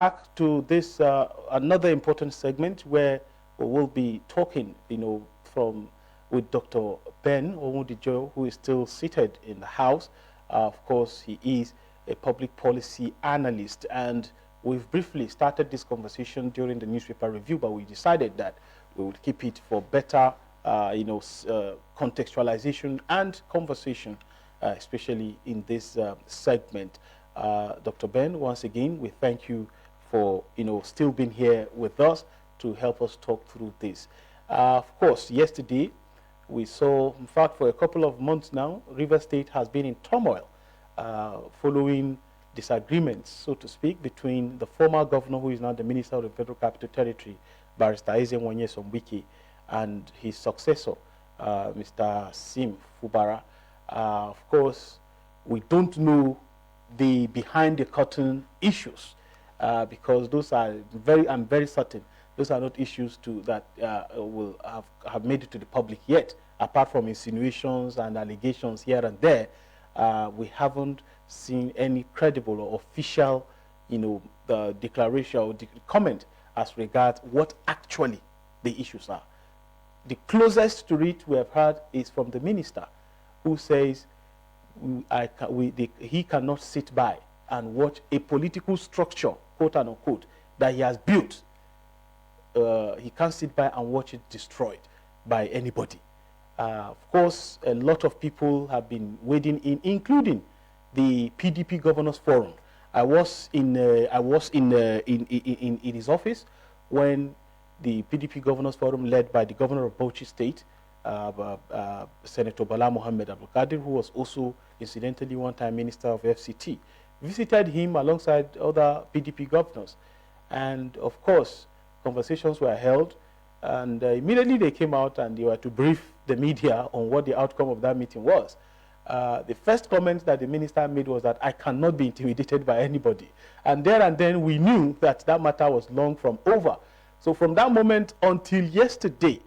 back to this another important segment where we will be talking, from with Dr. Ben Onwudinjo, who is still seated in the House. Of course, he is a public policy analyst, and we've briefly started this conversation during the newspaper review, but we decided that we would keep it for better, contextualization and conversation, especially in this segment. Dr. Ben, once again, we thank you for still being here with us to help us talk through this. Of course, yesterday we saw, in fact, for a couple of months now, River State has been in turmoil following disagreements, so to speak, between the former governor, who is now the Minister of the Federal Capital Territory, Barrister WIKE, and his successor, Mr. Sim Fubara. Of course, we don't know the behind the curtain issues, because those are I'm very certain those are not issues that will have made it to the public yet. Apart from insinuations and allegations here and there, we haven't seen any credible or official, declaration or comment as regards what actually the issues are. The closest to it we have heard is from the minister, who says he cannot sit by and watch a political structure, quote unquote, that he has built. He can't sit by and watch it destroyed by anybody. Of course, a lot of people have been wading in, including the PDP Governors Forum. I was in his office when the PDP Governors Forum, led by the Governor of Bauchi State, Senator Bala Mohammed Abdulkadir, who was also incidentally one-time Minister of FCT, visited him alongside other PDP governors. And of course, conversations were held, and immediately they came out and they were to brief the media on what the outcome of that meeting was. The first comment that the minister made was that I cannot be intimidated by anybody. And there and then we knew that that matter was long from over. So from that moment until yesterday,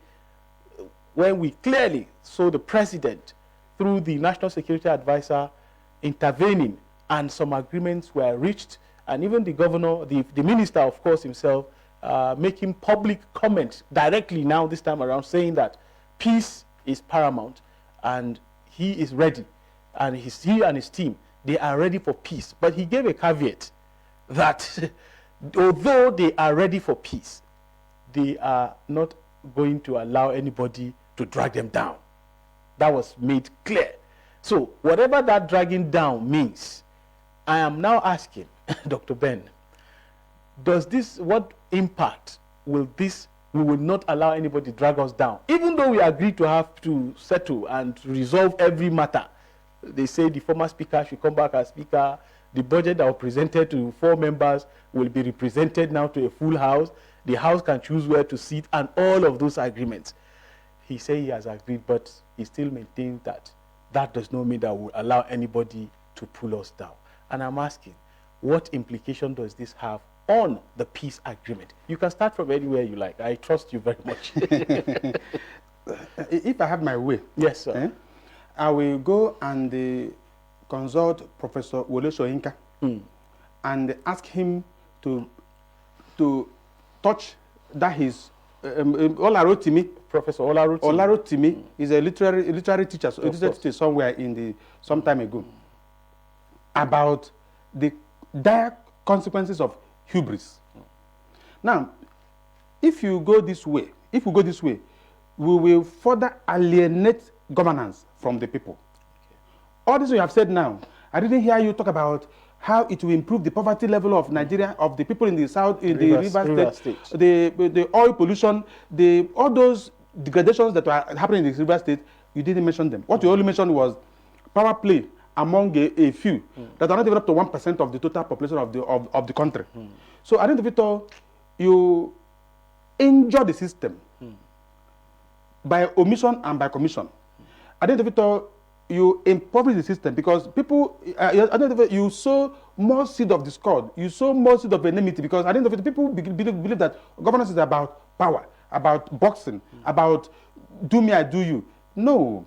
when we clearly saw the president, through the National Security Advisor, intervening, and some agreements were reached, and even the governor, the minister, of course, himself, making public comments directly now this time around, saying that peace is paramount and he is ready, and he and his team, they are ready for peace. But he gave a caveat that although they are ready for peace, they are not going to allow anybody to drag them down. That was made clear. So whatever that dragging down means, I am now asking Dr. Ben, what impact will this? We will not allow anybody to drag us down, even though we agree to have to settle and resolve every matter. They say the former speaker should come back as speaker. The budget that was presented to 4 members will be represented now to a full house. The house can choose where to sit, and all of those agreements. He said he has agreed, but he still maintains that that does not mean that we'll allow anybody to pull us down. And I'm asking, what implication does this have on the peace agreement? You can start from anywhere you like. I trust you very much. If I have my way, yes, sir. I will go and consult Professor Wole Soyinka and ask him to touch that his Olarotimi. Professor Olarotimi. Olarotimi is a literary teacher, somewhere in some time ago, about the dire consequences of hubris. Now, if we go this way, we will further alienate governance from the people. Okay. All this you have said now, I didn't hear you talk about how it will improve the poverty level of Nigeria, of the people in the south, in the river state, the oil pollution, all those degradations that are happening in the river state. You didn't mention them. What you only mentioned was power play among a few that are not even up to 1% of the total population of the country. So I think you injure the system by omission and by commission. I think you impoverish the system because people, you sow more seed of discord, you sow more seed of enmity, because I think people believe that governance is about power, about boxing, about do me, I do you. No.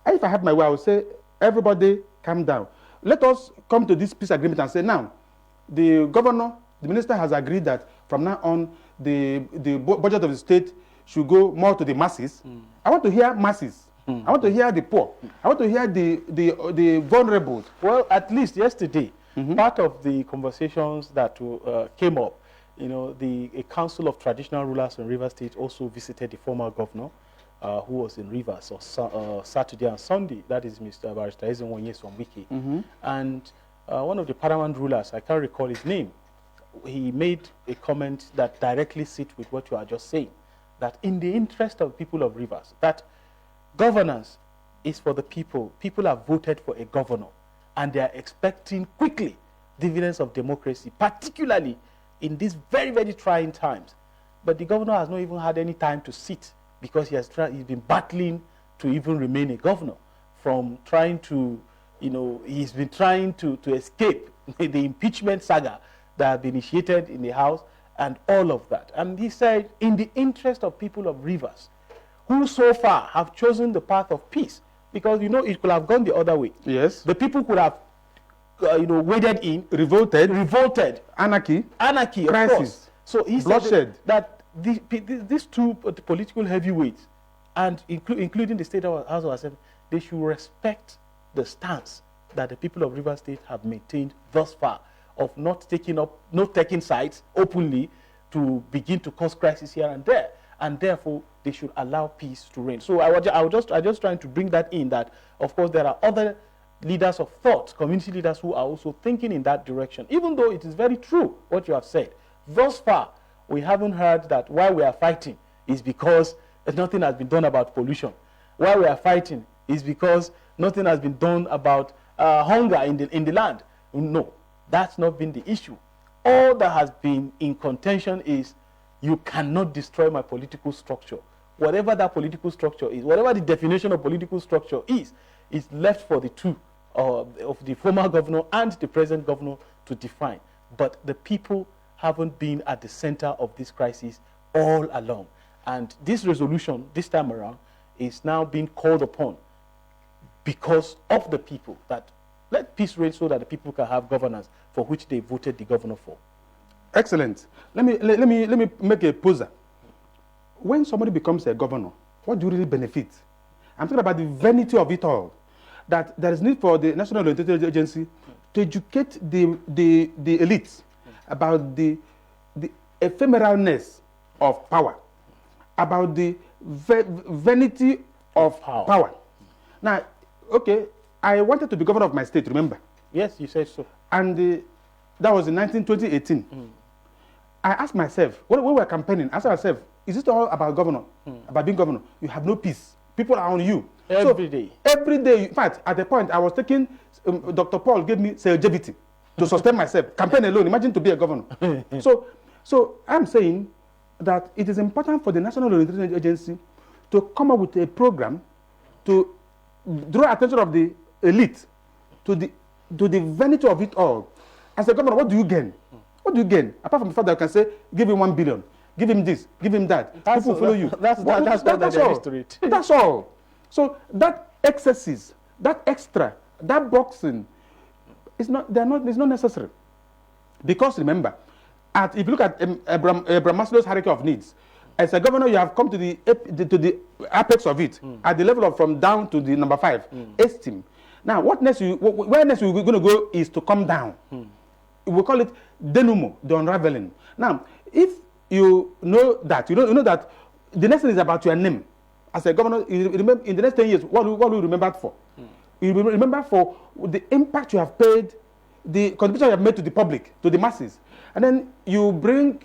If I had my way, I would say, everybody calm down. Let us come to this peace agreement and say, now, the governor the minister has agreed that from now on, the budget of the state should go more to the masses. I want to hear masses. I want to hear the poor. I want to hear the vulnerable. Well, at least yesterday, part of the conversations that came up, a council of traditional rulers in Rivers State also visited the former governor, who was in Rivers on Saturday and Sunday. That is Mr. Barrister Ezenwonye from WIKE. And one of the paramount rulers, I can't recall his name, he made a comment that directly sits with what you are just saying, that in the interest of people of Rivers, that governance is for the people. People have voted for a governor, and they are expecting quickly dividends of democracy, particularly in these very, very trying times. But the governor has not even had any time to sit, because he's been battling to even remain a governor, from trying to, he's been trying to escape the impeachment saga that has been initiated in the House and all of that. And he said, in the interest of people of Rivers, who so far have chosen the path of peace, because, it could have gone the other way. Yes. The people could have, waded in. Revolted. Anarchy, of crisis, course. So he bloodshed. said that these two political heavyweights, and including the State House of Assembly, they should respect the stance that the people of Rivers State have maintained thus far, of not taking sides openly to begin to cause crisis here and there, and therefore they should allow peace to reign. So I just trying to bring that in, that of course there are other leaders of thought, community leaders, who are also thinking in that direction, even though it is very true what you have said. Thus far, we haven't heard that why we are fighting is because nothing has been done about pollution. Why we are fighting is because nothing has been done about hunger in the land. No, that's not been the issue. All that has been in contention is, you cannot destroy my political structure. Whatever that political structure is, whatever the definition of political structure is left for the two of the former governor and the present governor to define. But the people haven't been at the center of this crisis all along. And this resolution, this time around, is now being called upon because of the people, that let peace reign so that the people can have governance for which they voted the governor for. Excellent. Let me make a poser. When somebody becomes a governor, what do you really benefit? I'm talking about the vanity of it all. That there is need for the National Intelligence Agency to educate the elites about the ephemeralness of power, about the vanity of power. Now, okay, I wanted to be governor of my state, remember? Yes, you said so. And that was in 2018. I asked myself, when we were campaigning, I asked myself, is it all about governor, about being governor? You have no peace. People are on you. Every day. Every day. In fact, at the point, I was taking, Dr. Paul gave me longevity to sustain myself. Campaign alone, imagine to be a governor. So I'm saying that it is important for the National Intelligence Agency to come up with a program to draw attention of the elite to the vanity of it all. As a governor, what do you gain? What do you gain? Apart from the fact that you can say, give him 1 billion, give him this, give him that. People follow you. That's all. That's all. So that excesses, that extra, that boxing, it's not necessary. Because remember, if you look at Abraham Maslow's hierarchy of needs, as a governor, you have come to the apex of it, at the level of from down to the number 5, esteem. Now, where next we're going to go is to come down. We call it denouement, the unraveling. Now, if you know that, you know that the next thing is about your name. As a governor, you remember, in the next 10 years, what will you remember for? You will remember for the impact you have paid, the contribution you have made to the public, to the masses. And then you bring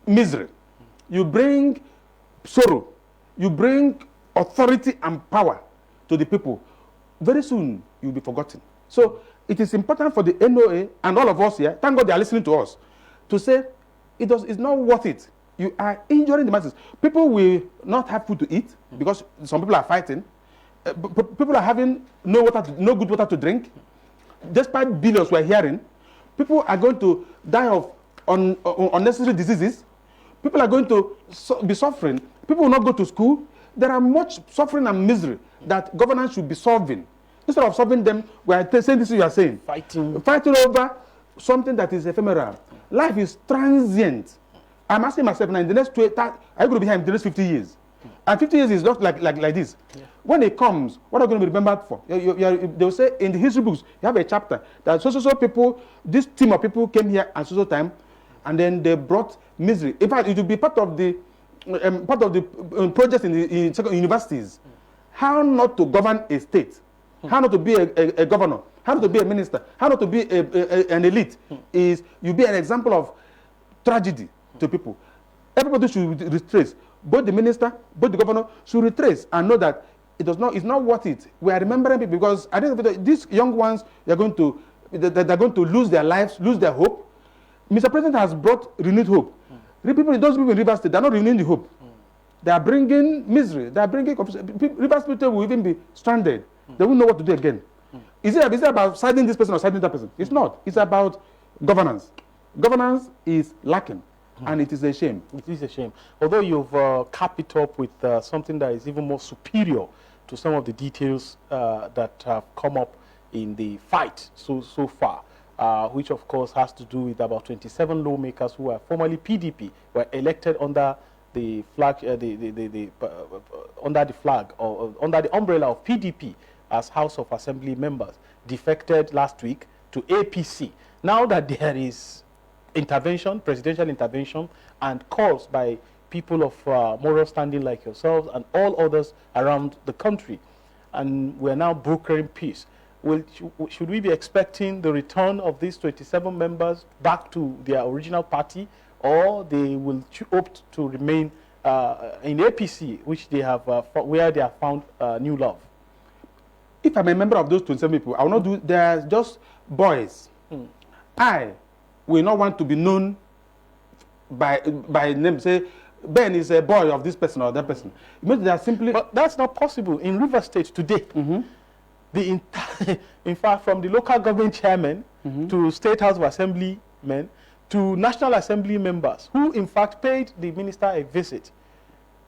misery, you bring sorrow, you bring authority and power to the people. Very soon, you'll be forgotten. So it is important for the NOA and all of us here, thank God they are listening to us, to say it's not worth it. You are injuring the masses. People will not have food to eat because some people are fighting. People are having no good water to drink. Despite billions we're hearing, people are going to die of unnecessary diseases. People are going to be suffering. People will not go to school. There are much suffering and misery that governance should be solving. Instead of solving them, we are saying this you are saying. Fighting over something that is ephemeral. Life is transient. I'm asking myself now, in the next 20, are you going to be here in the next 50 years? And 50 years is not like this. Yeah. When it comes, what are you going to be remembered for? They will say in the history books, you have a chapter that so people, this team of people came here at so time, and then they brought misery. In fact, it will be part of the projects in universities. How not to govern a state, how not to be a governor, how not to be a minister, how not to be an elite. Is you be an example of tragedy to people. Everybody should retrace. Both the minister, both the governor should retrace and know that it's not worth it. We are remembering people because I think these young ones they're going to lose their lives, lose their hope. Mr. President has brought renewed hope. Those people in Rivers State, they're not renewing the hope. They are bringing misery. They are bringing Rivers State will even be stranded. They won't know what to do again. Is it about siding this person or siding that person? It's not. It's about governance. Governance is lacking. And it is a shame. It is a shame. Although you've capped it up with something that is even more superior to some of the details that have come up in the fight so far, which of course has to do with about 27 lawmakers who are formerly PDP, were elected under the flag, under the flag or under the umbrella of PDP as House of Assembly members, defected last week to APC. Now that there is intervention, presidential intervention, and calls by people of moral standing like yourselves and all others around the country, and we're now brokering peace. Should we be expecting the return of these 27 members back to their original party, or they will opt to remain in APC, which they have where they have found new love? If I'm a member of those 27 people, I will not do. They are just boys. I will not want to be known by name. Say Ben is a boy of this person or that person. It means they are simply. But that's not possible in Rivers State today. In fact, from the local government chairman to State House of Assembly men to National Assembly members, who in fact paid the minister a visit,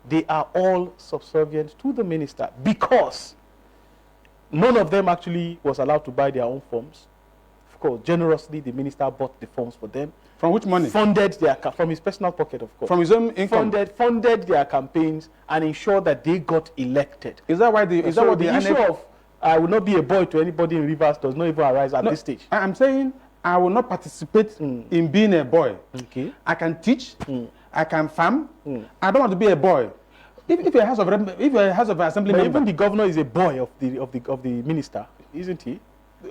they are all subservient to the minister because none of them actually was allowed to buy their own forms. Of course, generously, the minister bought the forms for them. From which money? Funded from his personal pocket, of course. From his own income? Funded their campaigns and ensured that they got elected. Is that why the issue of I will not be a boy to anybody in Rivers does not even arise at this stage? I'm saying I will not participate in being a boy. Okay. I can teach. I can farm. I don't want to be a boy. If a House of Assembly member, even the governor is a boy of the minister, isn't he?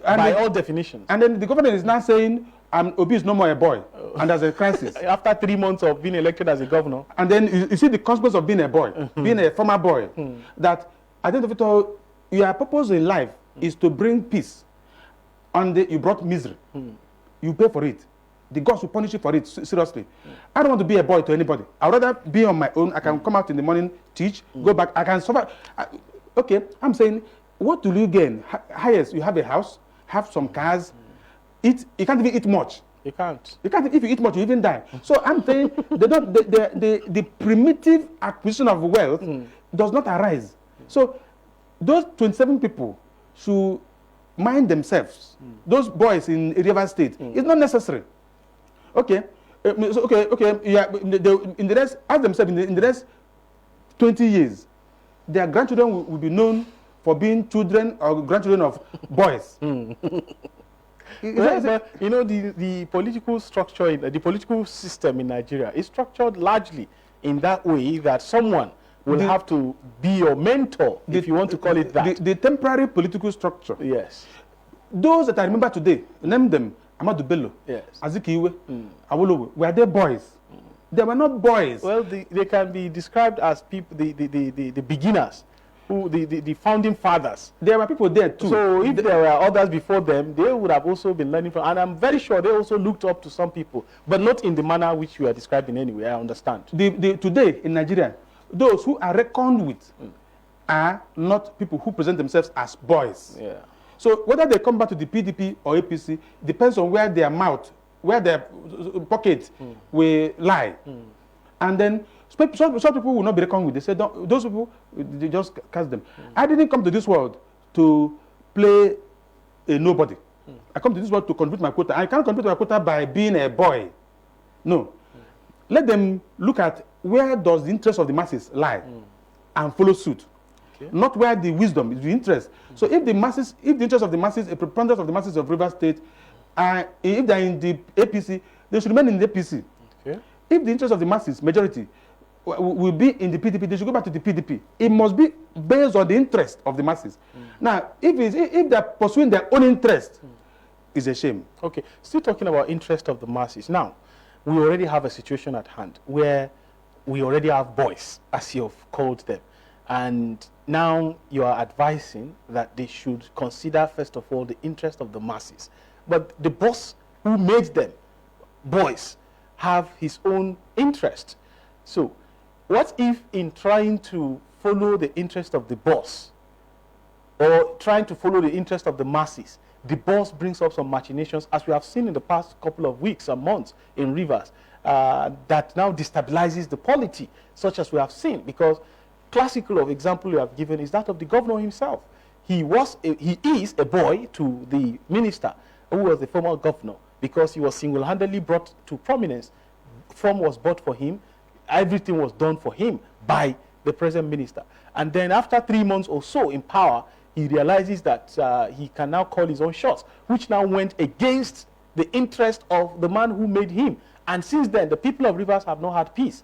By all definitions. And then the governor is now saying, Obi is no more a boy, and there's a crisis. After 3 months of being elected as a governor. And then you see the consequence of being a boy, being a former boy, that at the end of it all, your purpose in life is to bring peace. And you brought misery. You pay for it. The gods will punish you for it, seriously. I don't want to be a boy to anybody. I'd rather be on my own. I can come out in the morning, teach, go back. I can suffer. Okay, I'm saying, what do you gain? Highest, you have a house, have some cars, eat. You can't even eat much. You can't. You can't. If you eat much, you even die. So I'm saying the primitive acquisition of wealth does not arise. So those 27 people should mind themselves. Those boys in Rivers State, it's not necessary. Okay. Yeah. In the rest, ask themselves in the rest 20 years, their grandchildren will be known for being children or grandchildren of boys. Well, you know, the political structure, the political system in Nigeria is structured largely in that way that someone will have to be your mentor, if you want to call it that. The temporary political structure. Yes. Those that I remember today, name them, Amadou Bello, yes, Azikiwe, Awolowo, were they boys? They were not boys. Well, they can be described as people, the beginners, the founding fathers. There were people there too. So if there were others before them, they would have also been learning from, and I'm very sure they also looked up to some people, but not in the manner which you are describing anyway, I understand. Today in Nigeria, those who are reckoned with are not people who present themselves as boys. Yeah. So whether they come back to the PDP or APC depends on where their mouth, where their pocket will lie. And then some people will not be reckoned with. They say, those people, they just cast them. I didn't come to this world to play a nobody. I come to this world to complete my quota. I can't complete my quota by being a boy. No. Let them look at where does the interest of the masses lie and follow suit. Okay. Not where the wisdom is, the interest. So if the masses, if the interest of the masses, a preponderance of the masses of Rivers State, if they're in the APC, they should remain in the APC. Okay. If the interest of the masses, majority, will be in the PDP, they should go back to the PDP. It must be based on the interest of the masses. Now, if they're pursuing their own interest, it's a shame. Okay, still talking about interest of the masses. Now, we already have a situation at hand where we already have boys, as you've called them. And now you are advising that they should consider, first of all, the interest of the masses. But the boss who made them boys have his own interest. So what if in trying to follow the interest of the boss or trying to follow the interest of the masses, the boss brings up some machinations, as we have seen in the past couple of weeks and months in Rivers, that now destabilizes the polity, such as we have seen? Because classical of example you have given is that of the governor himself. He is a boy to the minister who was the former governor, because he was single-handedly brought to prominence. Form was bought for him. Everything was done for him by the present minister. And then after 3 months or so in power, he realizes that he can now call his own shots, which now went against the interest of the man who made him. And since then, the people of Rivers have not had peace.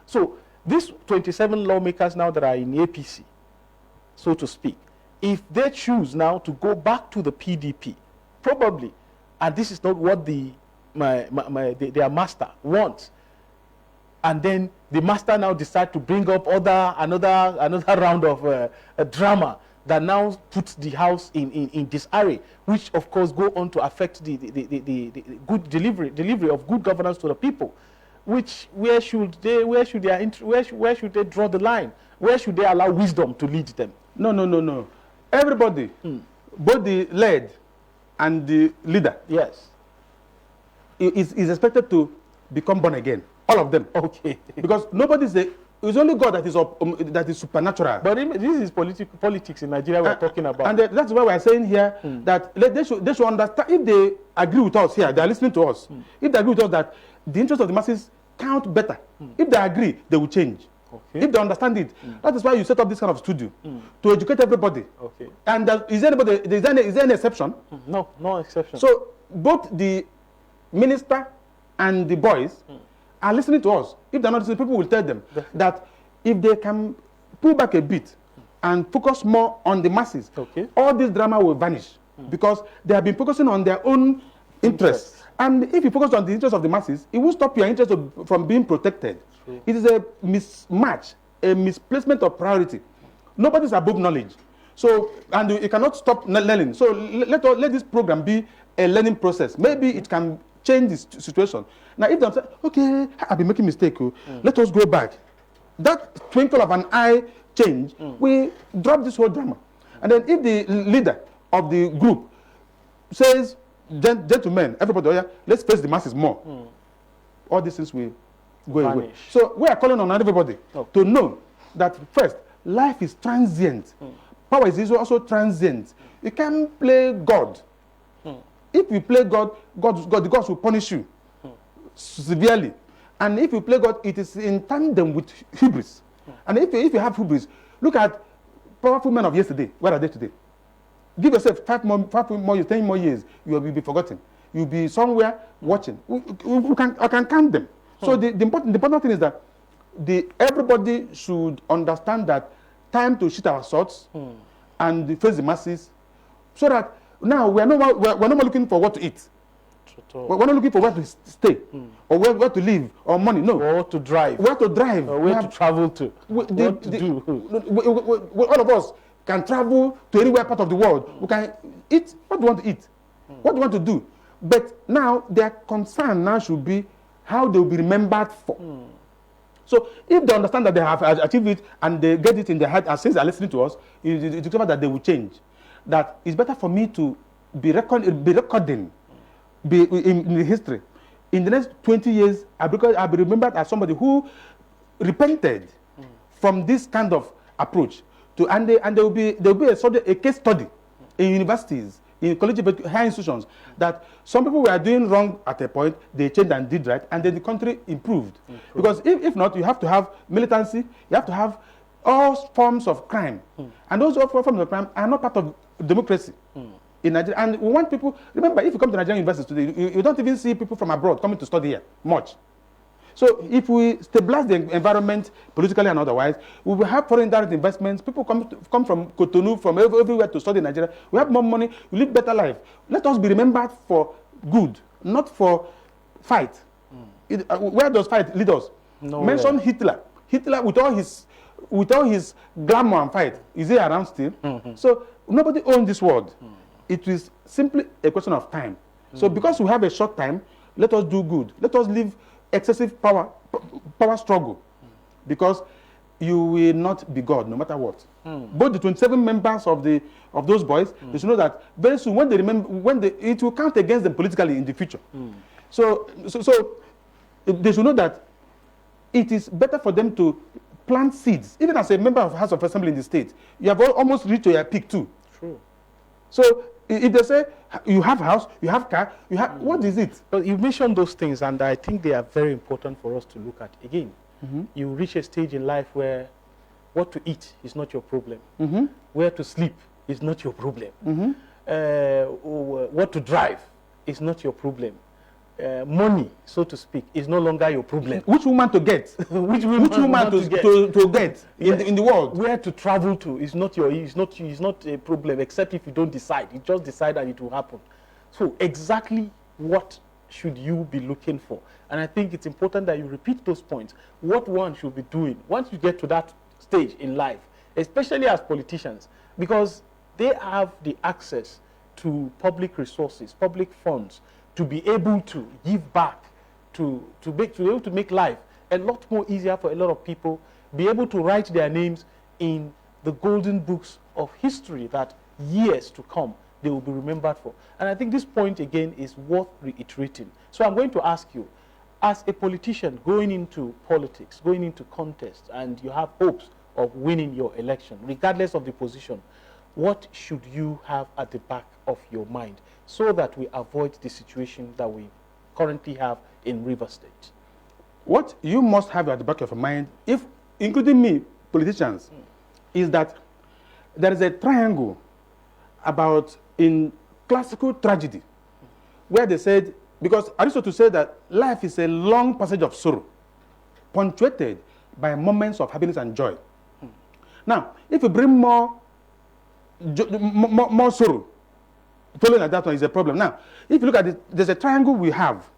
So these 27 lawmakers now that are in APC, so to speak, if they choose now to go back to the PDP, probably, and this is not what their master wants, and then the master now decide to bring up another round of a drama that now puts the house in disarray, which of course go on to affect the good delivery of good governance to the people. Where should they draw the line? Where should they allow wisdom to lead them? No. Everybody, both the led and the leader, yes, is expected to become born again. All of them. Okay. Because it's only God that is supernatural. But this is politics in Nigeria we're talking about. And that's why we're saying here that they should understand, if they agree with us here, they are listening to us. If they agree with us that the interest of the masses count better, if they agree, they will change. Okay. If they understand it, that is why you set up this kind of studio, to educate everybody. Okay. And is there any exception? No exception. So both the minister and the boys are listening to us. If they're not listening, people will tell them that if they can pull back a bit and focus more on the masses, all this drama will vanish, because they have been focusing on their own interests. And if you focus on the interest of the masses, it will stop your interest from being protected. True. It is a mismatch, a misplacement of priority. Nobody's above knowledge. So, and you cannot stop learning. So let this program be a learning process. Maybe it can change this situation. Now, if they say, okay, I've been making mistake, let us go back. That twinkle of an eye change, we drop this whole drama. And then if the leader of the group says, gentlemen, everybody, let's face the masses more, all these things will go away. So we are calling on everybody to know that, first, life is transient. Power is also transient. You can't play God. If you play God, the gods will punish you severely. And if you play God, it is in tandem with hubris. And if you have hubris, look at powerful men of yesterday. Where are they today? Give yourself 5 more years, 10 more years, you will be forgotten. You'll be somewhere watching. I can count them. So the important thing is that everybody should understand that time to shoot our swords and face the masses, so that now we're no more looking for what to eat. We're not looking for where to stay, or where to live, or money. No. Or to drive. Where to drive. Or where to travel to. What to do. All of us can travel to anywhere part of the world. We can eat what we want to eat, what we want to do. But now their concern now should be how they will be remembered for. So if they understand that they have achieved it and they get it in their heart, and since they are listening to us, it's discovered that they will change. That it's better for me to be recording in history. In the next 20 years, I'll be remembered as somebody who repented from this kind of approach. And there will be a case study in universities, in collegiate higher institutions that some people were doing wrong at a point, they changed and did right, and then the country improved. Because if not, you have to have militancy, you have to have all forms of crime. And those all forms of crime are not part of democracy in Nigeria. And we want people, remember, if you come to Nigerian universities today, you don't even see people from abroad coming to study here, much. So if we stabilize the environment politically and otherwise, we will have foreign direct investments. People come from Cotonou, from everywhere to study in Nigeria. We have more money, we live better life. Let us be remembered for good, not for fight. Where does fight lead us? Nowhere. Mention Hitler. Hitler with all his glamour and fight, is he around still? So nobody owns this world. It is simply a question of time. So because we have a short time, let us do good. Let us live excessive power struggle, because you will not be God no matter what. Both the 27 members of those boys, they should know that very soon it will count against them politically in the future. So they should know that it is better for them to plant seeds. Even as a member of House of Assembly in the state, you have almost reached your peak too. True. So if they say you have house, you have car, you have what is it? Well, you mentioned those things, and I think they are very important for us to look at. Again, you reach a stage in life where what to eat is not your problem. Where to sleep is not your problem. What to drive is not your problem. Money, so to speak, is no longer your problem. Which woman to get? which woman to get in the world? Where to travel to is not a problem, except if you don't decide. You just decide and it will happen. So exactly what should you be looking for? And I think it's important that you repeat those points. What one should be doing once you get to that stage in life, especially as politicians, because they have the access to public resources, public funds, to be able to give back, to be able to make life a lot more easier for a lot of people, be able to write their names in the golden books of history that years to come they will be remembered for. And I think this point again is worth reiterating. So I'm going to ask you, as a politician going into politics, going into contest, and you have hopes of winning your election, regardless of the position, what should you have at the back of your mind so that we avoid the situation that we currently have in Rivers State? What you must have at the back of your mind, if including me, politicians, is that there is a triangle about in classical tragedy where they said, because Aristotle said that life is a long passage of sorrow, punctuated by moments of happiness and joy. Now, if you bring more sorrow, following like that one is a problem. Now, if you look at it, there's a triangle we have.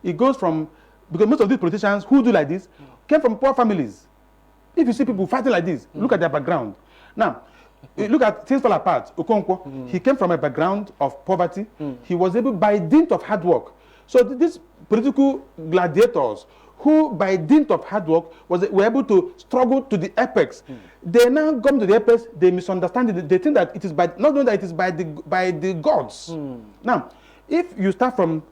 It goes from, because most of these politicians who do like this came from poor families. If you see people fighting like this, look at their background. Now, look at things fall apart. Okonkwo, he came from a background of poverty. He was able, by dint of hard work. So these political gladiators who, by dint of hard work, were able to struggle to the apex. They now come to the apex, they misunderstand it. They think that it is by, not knowing that it is by the gods. Now, if you start from,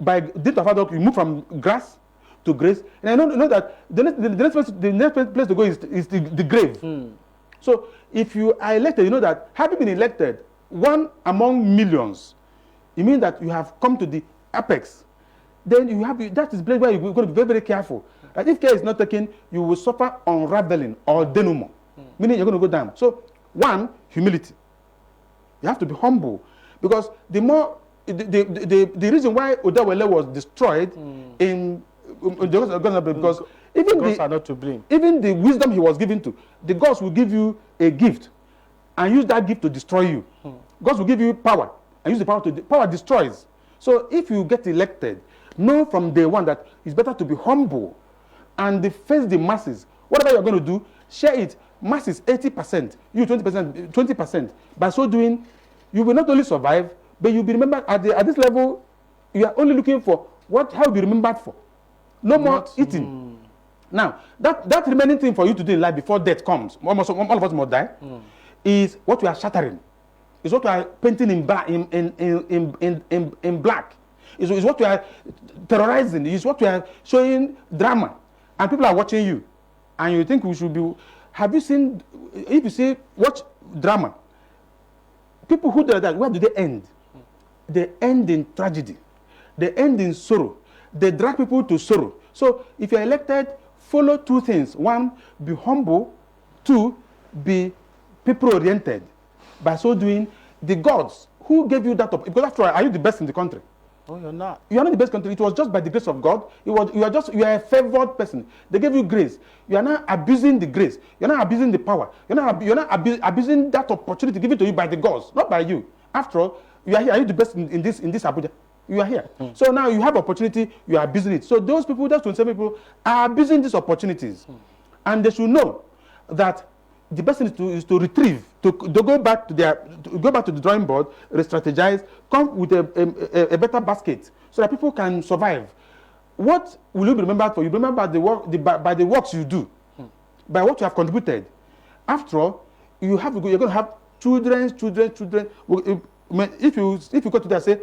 by dint of hard work, you move from grass to grace, and I know that the next place to go is the grave. So if you are elected, you know that having been elected, one among millions, it means that you have come to the apex. Then you have, that is the place where you're going to be very, very careful. That if care is not taken, you will suffer unraveling or denouement, meaning you're going to go down. So, one, humility. You have to be humble, because the more, the reason why Odawele was destroyed in because even gods are not to blame. Even the wisdom he was given to, the gods will give you a gift and use that gift to destroy you. Gods will give you power and use the power to power destroys. So if you get elected, know from day one that it's better to be humble and face the masses. Whatever you're going to do, share it. Masses 80%, you 20%, 20%. By so doing, you will not only survive, but you'll be remembered at this level. You are only looking for how you'll be remembered for. No more eating. Now, that remaining thing for you to do in life before death comes, almost all of us must die, is what we are shattering. Is what we are painting in black. Is what we are terrorizing. Is what we are showing drama. And people are watching you. And you think we should be... Have you seen... If you watch drama, people who do that, where do they end? they end in tragedy. They end in sorrow. They drag people to sorrow. So if you're elected, follow two things. One, be humble. Two, be people-oriented. By so doing, the gods who gave you that, because after all, are you the best in the country? No, you're not. You are not the best country. It was just by the grace of God. You are a favored person. They gave you grace. You are not abusing the grace. You're not abusing the power. You're not abusing that opportunity given to you by the gods, not by you. After all, you are here. Are you the best in this Abuja? You are here. So now you have opportunity, you are abusing it. So those people, those 27 people, are abusing these opportunities. And they should know that the best thing is to retrieve, to go back to the drawing board, re-strategize, come with a better basket so that people can survive. What will you be remembered for? You remember by the works you do, by what you have contributed. After all, you're going to have children. If you go to there and say,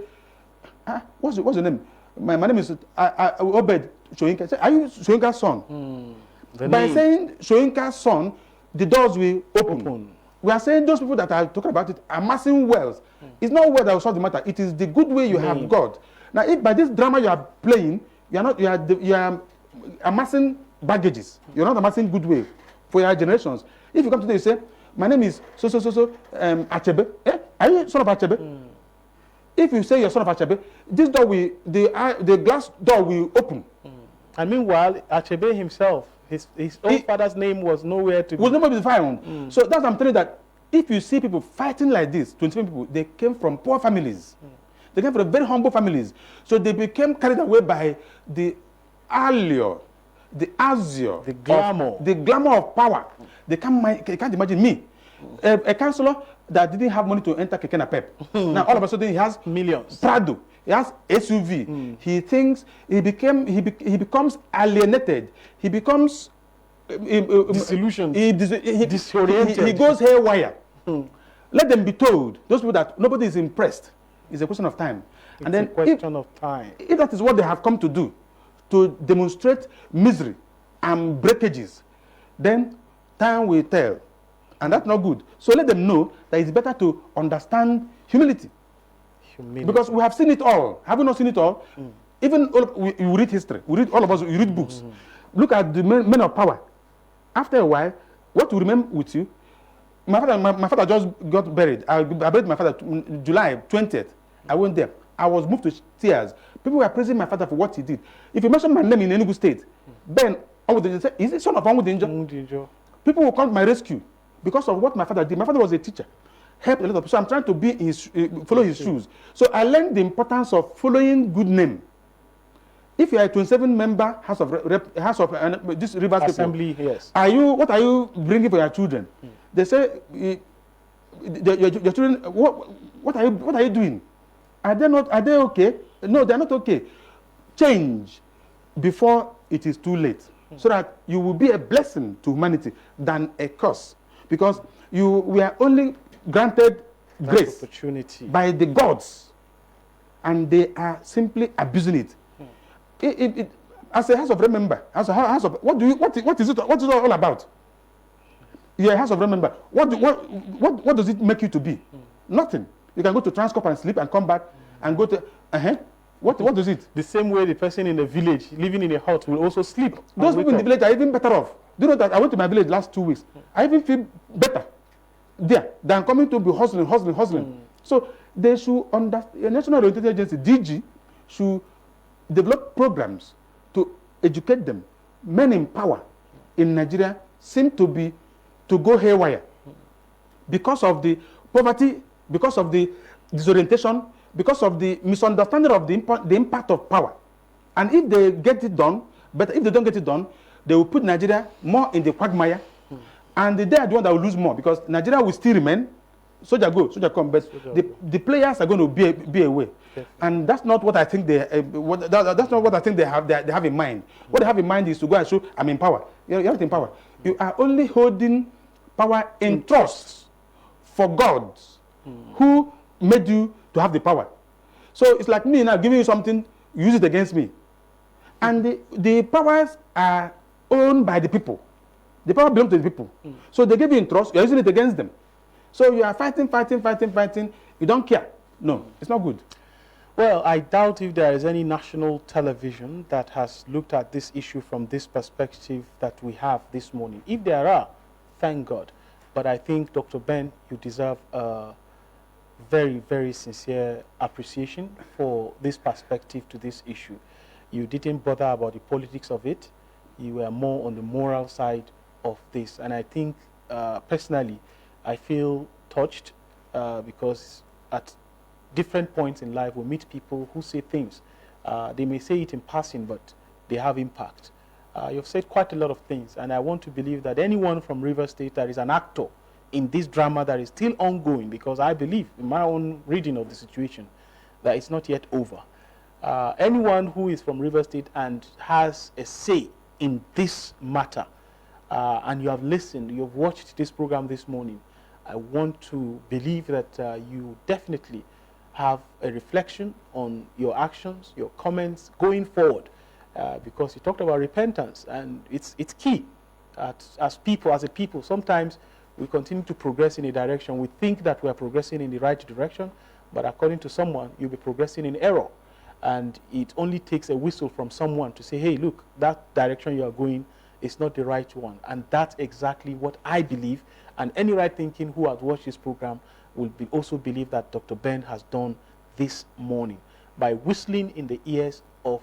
what's your name? My name is Obed Shoyinka. Say, are you Shoyinka's son? By saying Shoyinka's son, the doors will open. We are saying those people that are talking about it are amassing wealth. It's not wealth that will solve the matter. It is the good way you have got. Now, if by this drama you are playing, you are amassing baggages. You're not amassing goodwill for your generations. If you come today, you say, my name is Achebe. Are you son of Achebe? If you say you're son of Achebe, this door the glass door will open. And meanwhile, Achebe himself, his own father's name was nowhere to be. Was nowhere to be found. So that's what I'm telling you, that if you see people fighting like this, 27 people, they came from poor families. They came from very humble families. So they became carried away by the allure, the azure, the glamour of power. They can't imagine me, a councillor that didn't have money to enter Keke Napep. Now all of a sudden he has millions. Prado. He has SUV. He thinks he becomes alienated. He becomes disillusioned. Disoriented. He goes haywire. Let them be told, those people, that nobody is impressed. It's a question of time. It's a question of time. If that is what they have come to do, to demonstrate misery and breakages, then time will tell. And that's not good. So let them know that it's better to understand humility. Because we have seen it all. Have we not seen it all? Even we read history. We read, all of us, we read books. Look at the men of power. After a while, what will remain with you? My father just got buried. I buried my father July 20th. I went there. I was moved to tears. People were praising my father for what he did. If you mention my name in Enugu State, then Onwudinjo say, is it son of Onwudinjo? People will come to my rescue because of what my father did. My father was a teacher. Helped a lot of people. So I'm trying to be follow his shoes. So I learned the importance of following good name. If you are a 27-member House of this Rivers Assembly, people, yes. What are you bringing for your children? They say your children. What are you doing? Are they okay? No, they are not okay. Change before it is too late, so that you will be a blessing to humanity than a curse. Because we are only granted grace opportunity by the gods, and they are simply abusing it. As a House of Remember, what is it all about? You're a House of Remember. What does it make you to be? Nothing. You can go to Transcorp and sleep and come back and go to what does it? The same way the person in the village living in a hut will also sleep. Those people in the village are even better off. Do you know that I went to my village last 2 weeks? I even feel better there than coming to be hustling. So they should understand. The National Orientation Agency, DG, should develop programs to educate them. Men in power in Nigeria seem to go haywire because of the poverty, because of the disorientation, because of the misunderstanding of the impact of power. And if they get it done, but if they don't get it done, they will put Nigeria more in the quagmire, and they are the one that will lose more, because Nigeria will still remain. Soldier go, soldier come, but the players are going to be away. Yes. And that's not what I think that's not what I think they have in mind. What they have in mind is to go and show, I'm in power. You're not in power. You are only holding power in trust for God, who made you to have the power. So it's like me now giving you something, use it against me. And the powers are owned by the people. The power belongs to the people. So they give you in trust, you're using it against them. So you are fighting. You don't care. No, it's not good. Well, I doubt if there is any national television that has looked at this issue from this perspective that we have this morning. If there are, thank God. But I think, Dr. Ben, you deserve a very, very sincere appreciation for this perspective to this issue. You didn't bother about the politics of it. You were more on the moral side of this. And I think, personally, I feel touched because at different points in life we meet people who say things. They may say it in passing, but they have impact. You've said quite a lot of things, and I want to believe that anyone from Rivers State that is an actor in this drama that is still ongoing, because I believe, in my own reading of the situation, that it's not yet over. Anyone who is from Rivers State and has a say in this matter, and you have listened, you have watched this program this morning, I want to believe that you definitely have a reflection on your actions, your comments going forward, because you talked about repentance, and it's key. As people, as a people, sometimes we continue to progress in a direction. We think that we are progressing in the right direction, but according to someone, you'll be progressing in error. And it only takes a whistle from someone to say, hey, look, that direction you are going is not the right one. And that's exactly what I believe. And any right thinking who has watched this program will also believe that Dr. Ben has done this morning by whistling in the ears of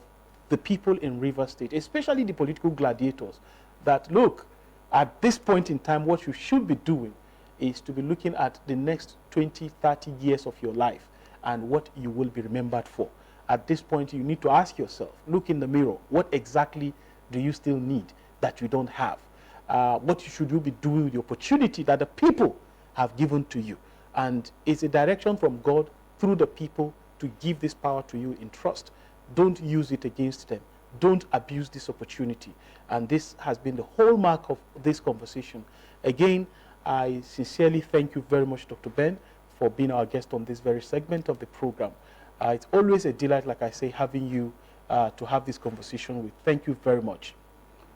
the people in Rivers State, especially the political gladiators, that look, at this point in time, what you should be doing is to be looking at the next 20, 30 years of your life and what you will be remembered for. At this point, you need to ask yourself, look in the mirror, what exactly do you still need that you don't have? What should you be doing with the opportunity that the people have given to you? And it's a direction from God through the people to give this power to you in trust. Don't use it against them. Don't abuse this opportunity. And this has been the hallmark of this conversation. Again, I sincerely thank you very much, Dr. Ben, for being our guest on this very segment of the program. It's always a delight, like I say, having you to have this conversation with. Thank you very much.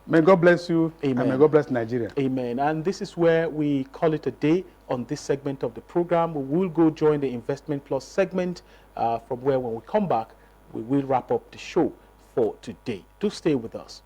May God bless you. Amen. And may God bless Nigeria. Amen. And this is where we call it a day on this segment of the program. We will go join the Investment Plus segment from where when we come back, we will wrap up the show for today. Do stay with us.